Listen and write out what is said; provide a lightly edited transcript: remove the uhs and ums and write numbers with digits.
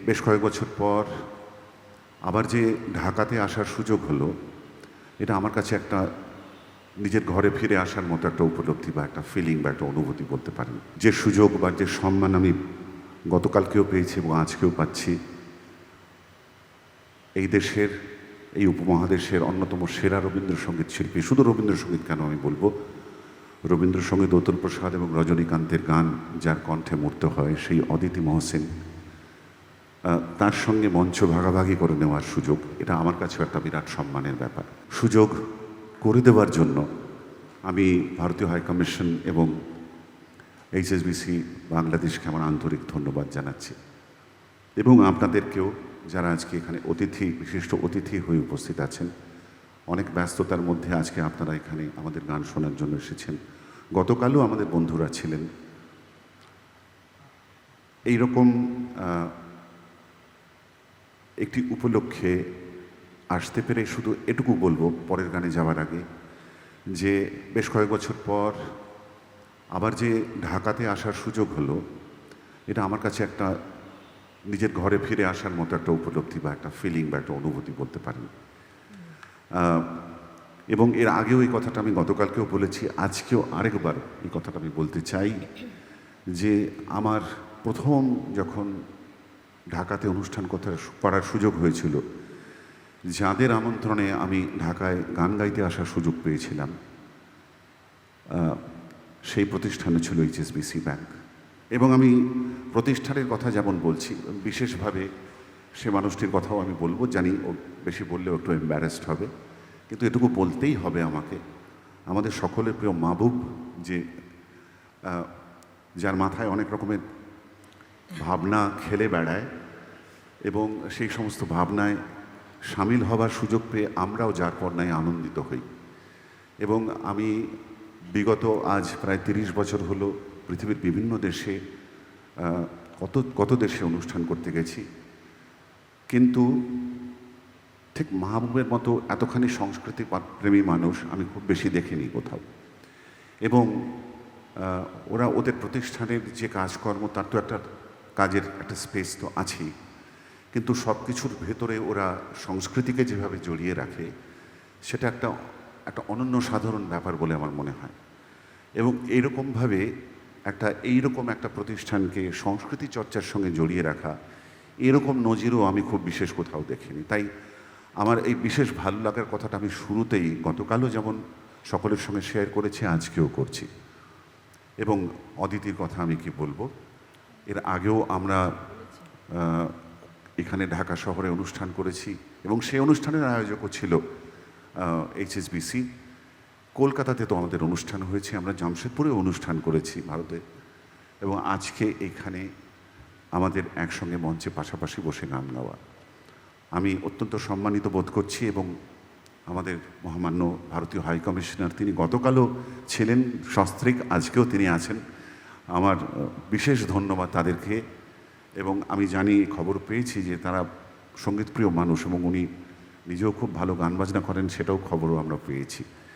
বেশ কয়েক বছর পর আবার যে ঢাকাতে আসার সুযোগ হলো, এটা আমার কাছে একটা নিজের ঘরে ফিরে আসার মতো একটা উপলব্ধি বা একটা ফিলিং বা একটা অনুভূতি বলতে পারেন। যে সুযোগ বা যে সম্মান আমি গতকালকেও পেয়েছি এবং আজকেও পাচ্ছি, এই দেশের, এই উপমহাদেশের অন্যতম সেরা রবীন্দ্রসঙ্গীত শিল্পী, শুধু রবীন্দ্রসঙ্গীত কেন আমি বলবো, রবীন্দ্রসঙ্গীত অতুল প্রসাদ এবং রজনীকান্তের গান যার কণ্ঠে মূর্ত হয়, সেই অদিতি মহসিন, তার সঙ্গে মঞ্চ ভাগাভাগি করে নেওয়ার সুযোগ, এটা আমার কাছেও একটা বিরাট সম্মানের ব্যাপার। সুযোগ করে দেওয়ার জন্য আমি ভারতীয় হাইকমিশন এবং HSBC বাংলাদেশকে আমার আন্তরিক ধন্যবাদ জানাচ্ছি, এবং আপনাদেরকেও যারা আজকে এখানে বিশিষ্ট অতিথি হয়ে উপস্থিত আছেন। অনেক ব্যস্ততার মধ্যে আজকে আপনারা এখানে আমাদের গান শোনার জন্য এসেছেন। গতকালও আমাদের বন্ধুরা ছিলেন। এইরকম একটি উপলক্ষে আসতে পেরে শুধু এটুকু বলবো পরের গানে যাওয়ার আগে, যে বেশ কয়েক বছর পর আবার যে ঢাকাতে আসার সুযোগ হলো, এটা আমার কাছে একটা নিজের ঘরে ফিরে আসার মতো একটা উপলব্ধি বা একটা ফিলিং বা একটা অনুভূতি বলতে পারেন। এবং এর আগেও এই কথাটা আমি গতকালকেও বলেছি, আজকেও আরেকবার এই কথাটা আমি বলতে চাই, যে আমার প্রথম যখন ঢাকাতে অনুষ্ঠান করার সুযোগ হয়েছিল, যাদের আমন্ত্রণে আমি ঢাকায় গান গাইতে আসার সুযোগ পেয়েছিলাম, সেই প্রতিষ্ঠানে ছিল HSBC ব্যাংক। এবং আমি প্রতিষ্ঠানের কথা যেমন বলছি, বিশেষভাবে সে মানুষটির কথাও আমি বলবো, জানি ও বেশি বললেও একটু এম্বারেসড হবে, কিন্তু এটুকু বলতেই হবে আমাকে। আমাদের সকলের প্রিয় মাহবুব, যে যার মাথায় অনেক রকমের ভাবনা খেলে বেড়ায়, এবং সেই সমস্ত ভাবনায় সামিল হবার সুযোগ পেয়ে আমরাও যার পর্যায়ে আনন্দিত হই। এবং আমি বিগত আজ প্রায় 30 বছর হলো পৃথিবীর বিভিন্ন দেশে কত দেশে অনুষ্ঠান করতে গেছি, কিন্তু ঠিক মাহবুবের মতো এতখানি সংস্কৃতি প্রেমী মানুষ আমি খুব বেশি দেখিনি কোথাও। এবং ওদের প্রতিষ্ঠানের যে কাজকর্ম, তার তো একটা কাজের একটা স্পেস তো আছেই, কিন্তু সব কিছুর ভেতরে ওরা সংস্কৃতিকে যেভাবে জড়িয়ে রাখে, সেটা একটা অনন্য সাধারণ ব্যাপার বলে আমার মনে হয়। এবং এইরকমভাবে এইরকম একটা প্রতিষ্ঠানকে সংস্কৃতি চর্চার সঙ্গে জড়িয়ে রাখা, এরকম নজিরও আমি খুব বিশেষ কোথাও দেখিনি। তাই আমার এই বিশেষ ভালো লাগার কথাটা আমি শুরুতেই গতকালও যেমন সকলের সঙ্গে শেয়ার করেছি, আজকেও করছি। এবং অদিতির কথা আমি কি বলবো, এর আগেও আমরা এখানে ঢাকা শহরে অনুষ্ঠান করেছি, এবং সেই অনুষ্ঠানের আয়োজকও ছিল HSBC। কলকাতাতে তো আমাদের অনুষ্ঠান হয়েছে, আমরা জামশেদপুরে অনুষ্ঠান করেছি ভারতে, এবং আজকে এখানে আমাদের একসঙ্গে মঞ্চে পাশাপাশি বসে গান গাওয়া, আমি অত্যন্ত সম্মানিত বোধ করছি। এবং আমাদের মহামান্য ভারতীয় হাইকমিশনার, তিনি গতকালও ছিলেন সস্ত্রীক, আজকেও তিনি আছেন। আমার বিশেষ ধন্যবাদ তাদেরকে। এবং আমি জানি, খবর পেয়েছি যে তারা সঙ্গীতপ্রিয় মানুষ, এবং উনি নিজেও খুব ভালো গান বাজনা করেন, সেটাও খবরও আমরা পেয়েছি।